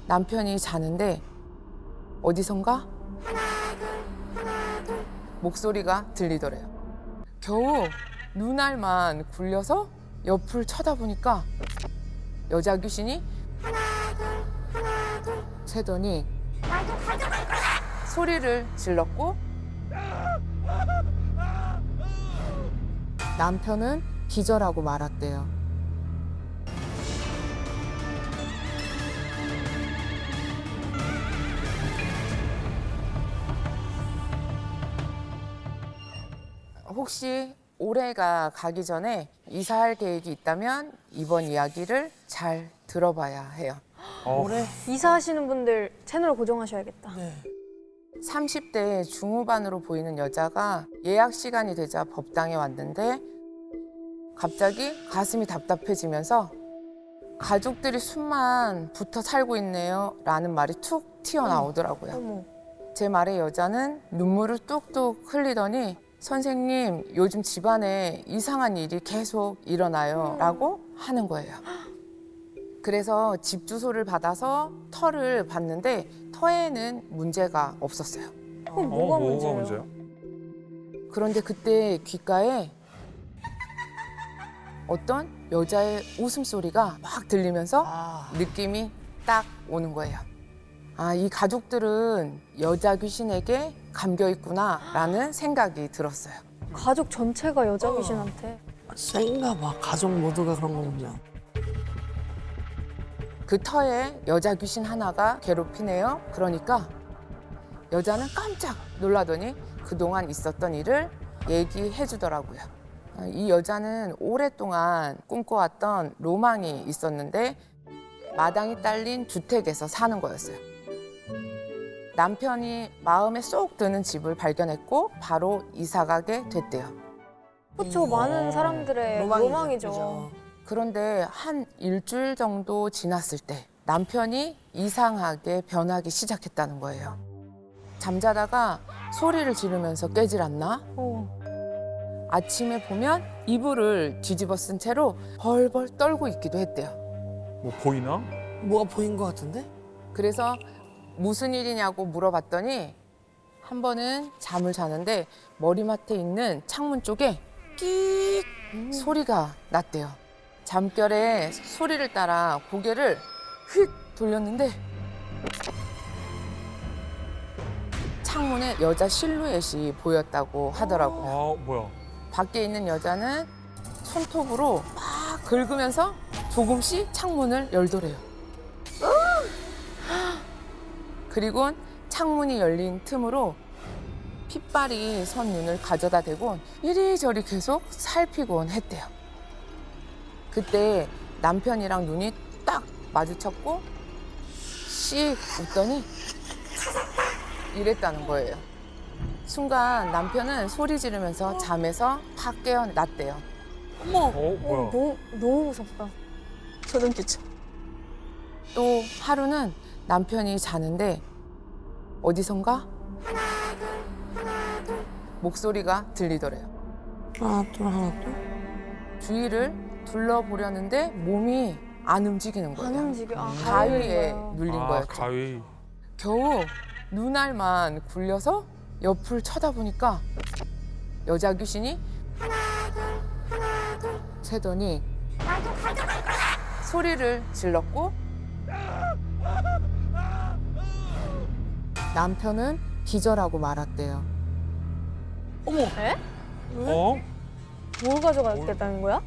남편이 자는데 어디선가 목소리가 들리더래요. 겨우 눈알만 굴려서 옆을 쳐다보니까 여자 귀신이 세더니 소리를 질렀고 남편은 기절하고 말았대요. 혹시 올해가 가기 전에 이사할 계획이 있다면 이번 이야기를 잘 들어봐야 해요. 올해? 이사하시는 분들 채널 고정하셔야겠다. 네. 30대 중후반으로 보이는 여자가 예약 시간이 되자 법당에 왔는데 갑자기 가슴이 답답해지면서 가족들이 숨만 붙어 살고 있네요 라는 말이 툭 튀어나오더라고요. 어머. 제 말에 여자는 눈물을 뚝뚝 흘리더니 선생님 요즘 집안에 이상한 일이 계속 일어나요 라고 하는 거예요. 그래서 집 주소를 받아서 터를 봤는데 터에는 문제가 없었어요. 그럼 뭐가 문제예요? 그런데 그때 귓가에 어떤 여자의 웃음소리가 막 들리면서 느낌이 딱 오는 거예요. 아, 이 가족들은 여자 귀신에게 감겨 있구나라는 생각이 들었어요. 가족 전체가 여자 귀신한테. 센가 봐. 가족 모두가 그런 거군요. 그 터에 여자 귀신 하나가 괴롭히네요. 그러니까 여자는 깜짝 놀라더니 그동안 있었던 일을 얘기해 주더라고요. 이 여자는 오랫동안 꿈꿔왔던 로망이 있었는데 마당이 딸린 주택에서 사는 거였어요. 남편이 마음에 쏙 드는 집을 발견했고 바로 이사 가게 됐대요. 그렇죠. 많은 사람들의 로망이죠. 그죠. 그런데 한 일주일 정도 지났을 때 남편이 이상하게 변하기 시작했다는 거예요. 잠자다가 소리를 지르면서 깨질 않나? 아침에 보면 이불을 뒤집어 쓴 채로 벌벌 떨고 있기도 했대요. 뭐 보이나? 뭐가 보인 것 같은데? 그래서 무슨 일이냐고 물어봤더니 한 번은 잠을 자는데 머리맡에 있는 창문 쪽에 끼익 소리가 났대요. 잠결에 소리를 따라 고개를 휙 돌렸는데 창문에 여자 실루엣이 보였다고 하더라고요. 아 뭐야? 밖에 있는 여자는 손톱으로 막 긁으면서 조금씩 창문을 열더래요. 그리고 창문이 열린 틈으로 핏발이 선 눈을 가져다 대곤 이리저리 계속 살피곤 했대요. 그때 남편이랑 눈이 딱 마주쳤고 씩 웃더니 이랬다는 거예요. 순간 남편은 소리 지르면서 잠에서 팍 깨어났대요. 어머! 뭐야? 너무 무섭다. 소름 끼쳐. 또 하루는 남편이 자는데 어디선가 목소리가 들리더래요. 하나, 둘, 하나, 둘. 주위를 둘러보려는데 몸이 안 움직이는 안 거예요. 움직여. 가위에 거야. 눌린 아 거였죠. 가위. 겨우 눈알만 굴려서 옆을 쳐다보니까 여자 귀신이 세더니 소리를 질렀고 남편은 기절하고 말았대요. 어머! 에? 어? 뭘 가져가겠다는 거야?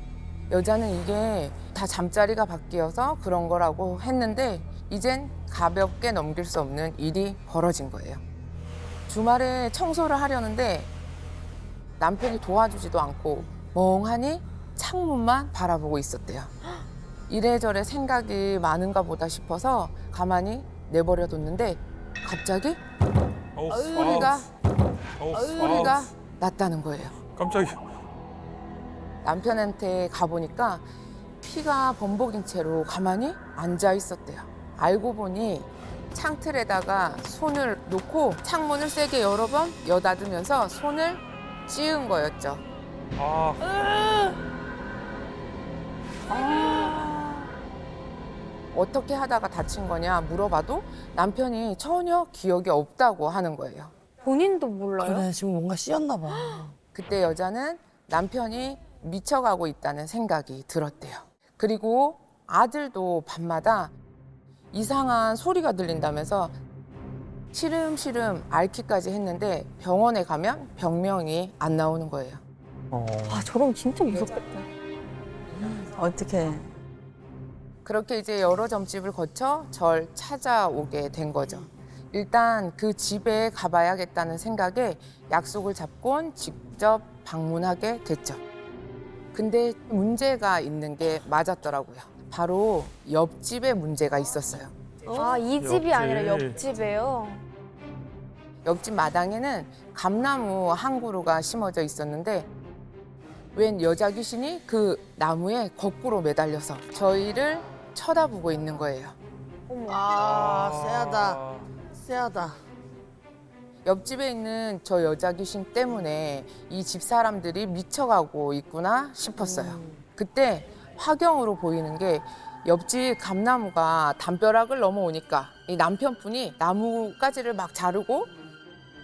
여자는 이게 다 잠자리가 바뀌어서 그런 거라고 했는데 이젠 가볍게 넘길 수 없는 일이 벌어진 거예요. 주말에 청소를 하려는데 남편이 도와주지도 않고 멍하니 창문만 바라보고 있었대요. 이래저래 생각이 많은가 보다 싶어서 가만히 내버려뒀는데 갑자기 소리가 났다는 거예요. 깜짝이야. 남편한테 가보니까 피가 범벅인 채로 가만히 앉아 있었대요. 알고 보니 창틀에다가 손을 놓고 창문을 세게 여러 번 여닫으면서 손을 찌은 거였죠. 아 어떻게 하다가 다친 거냐 물어봐도 남편이 전혀 기억이 없다고 하는 거예요. 본인도 몰라요? 그래, 지금 뭔가 씌었나 봐. 그때 여자는 남편이 미쳐가고 있다는 생각이 들었대요. 그리고 아들도 밤마다 이상한 소리가 들린다면서 시름시름 앓기까지 했는데 병원에 가면 병명이 안 나오는 거예요. 아, 저럼 진짜 무섭겠다. 어떻게? 그렇게 이제 여러 점집을 거쳐 절 찾아오게 된 거죠. 일단 그 집에 가봐야겠다는 생각에 약속을 잡곤 직접 방문하게 됐죠. 근데 문제가 있는 게 맞았더라고요. 바로 옆집에 문제가 있었어요. 아, 이 집이 옆집. 아니라 옆집이에요? 옆집 마당에는 감나무 한 그루가 심어져 있었는데 웬 여자 귀신이 그 나무에 거꾸로 매달려서 저희를 쳐다보고 있는 거예요. 어머. 세하다. 세하다. 옆집에 있는 저 여자 귀신 때문에 이 집 사람들이 미쳐가고 있구나 싶었어요. 그때 화경으로 보이는 게 옆집 감나무가 담벼락을 넘어오니까 이 남편분이 나뭇가지를 막 자르고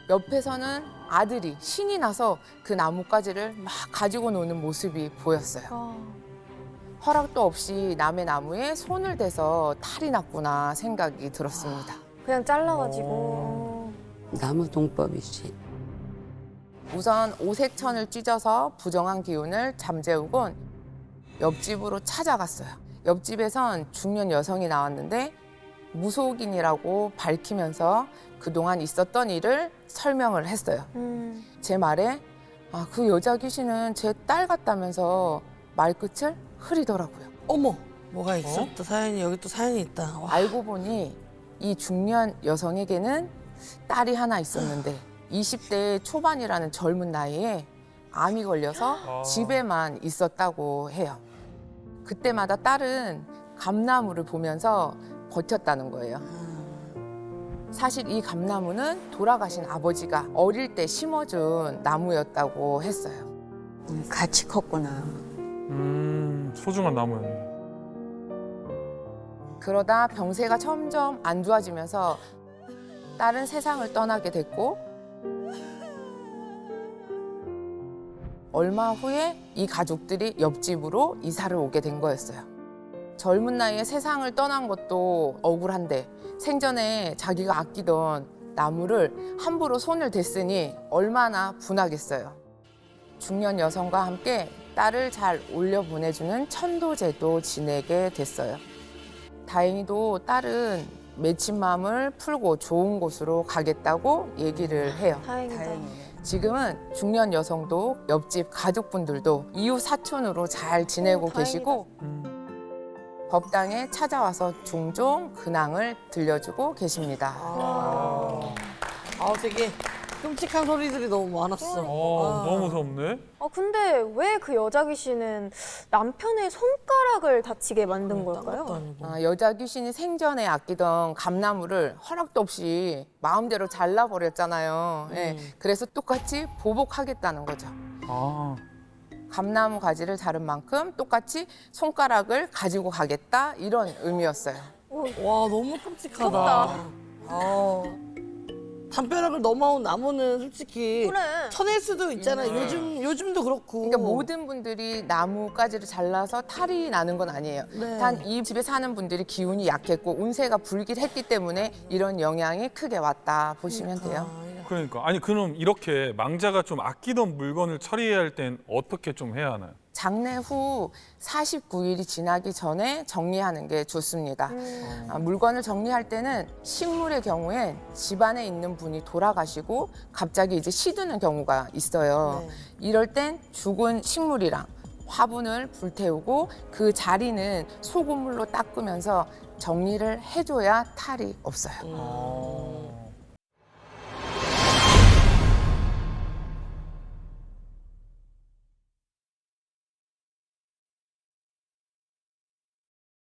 옆에서는 아들이 신이 나서 그 나뭇가지를 막 가지고 노는 모습이 보였어요. 아, 허락도 없이 남의 나무에 손을 대서 탈이 났구나 생각이 들었습니다. 그냥 잘라가지고. 나무 동법이지. 우선 오색천을 찢어서 부정한 기운을 잠재우곤 옆집으로 찾아갔어요. 옆집에선 중년 여성이 나왔는데 무속인이라고 밝히면서 그동안 있었던 일을 설명을 했어요. 제 말에 그 여자 귀신은 제 딸 같다면서 말끝을 흐리더라고요. 어머, 뭐가 있어? 또 사연이 여기 또 사연이 있다. 와. 알고 보니 이 중년 여성에게는 딸이 하나 있었는데 20대 초반이라는 젊은 나이에 암이 걸려서 집에만 있었다고 해요. 그때마다 딸은 감나무를 보면서 버텼다는 거예요. 사실 이 감나무는 돌아가신 아버지가 어릴 때 심어준 나무였다고 했어요. 같이 컸구나. 소중한 나무였네. 그러다 병세가 점점 안 좋아지면서 딸은 세상을 떠나게 됐고 얼마 후에 이 가족들이 옆집으로 이사를 오게 된 거였어요. 젊은 나이에 세상을 떠난 것도 억울한데 생전에 자기가 아끼던 나무를 함부로 손을 댔으니 얼마나 분하겠어요. 중년 여성과 함께 딸을 잘 올려보내주는 천도제도 지내게 됐어요. 다행히도 딸은 맺힌 마음을 풀고 좋은 곳으로 가겠다고 얘기를 해요. 다행이다. 다행이네. 지금은 중년 여성도 옆집 가족분들도 이웃 사촌으로 잘 지내고 다행이다. 계시고 법당에 찾아와서 종종 근황을 들려주고 계십니다. 되게 끔찍한 소리들이 너무 많았어. 너무 무섭네. 근데 왜 그 여자 귀신은 남편의 손가락을 다치게 만든 걸까요? 여자 귀신이 생전에 아끼던 감나무를 허락도 없이 마음대로 잘라버렸잖아요. 예, 그래서 똑같이 보복하겠다는 거죠. 감나무 가지를 자른 만큼 똑같이 손가락을 가지고 가겠다 이런 의미였어요. 와, 너무 끔찍하다. 담벼락을 넘어온 나무는 솔직히 그래. 쳐낼 수도 있잖아요. 요즘도 그렇고. 그러니까 모든 분들이 나뭇가지를 잘라서 탈이 나는 건 아니에요. 네. 단 이 집에 사는 분들이 기운이 약했고 운세가 불길했기 때문에 이런 영향이 크게 왔다 보시면 돼요. 그러니까 아니 그럼 이렇게 망자가 좀 아끼던 물건을 처리해야 할 땐 어떻게 좀 해야 하나요? 장례 후 49일이 지나기 전에 정리하는 게 좋습니다. 물건을 정리할 때는 식물의 경우엔 집안에 있는 분이 돌아가시고 갑자기 이제 시드는 경우가 있어요. 네. 이럴 땐 죽은 식물이랑 화분을 불태우고 그 자리는 소금물로 닦으면서 정리를 해줘야 탈이 없어요.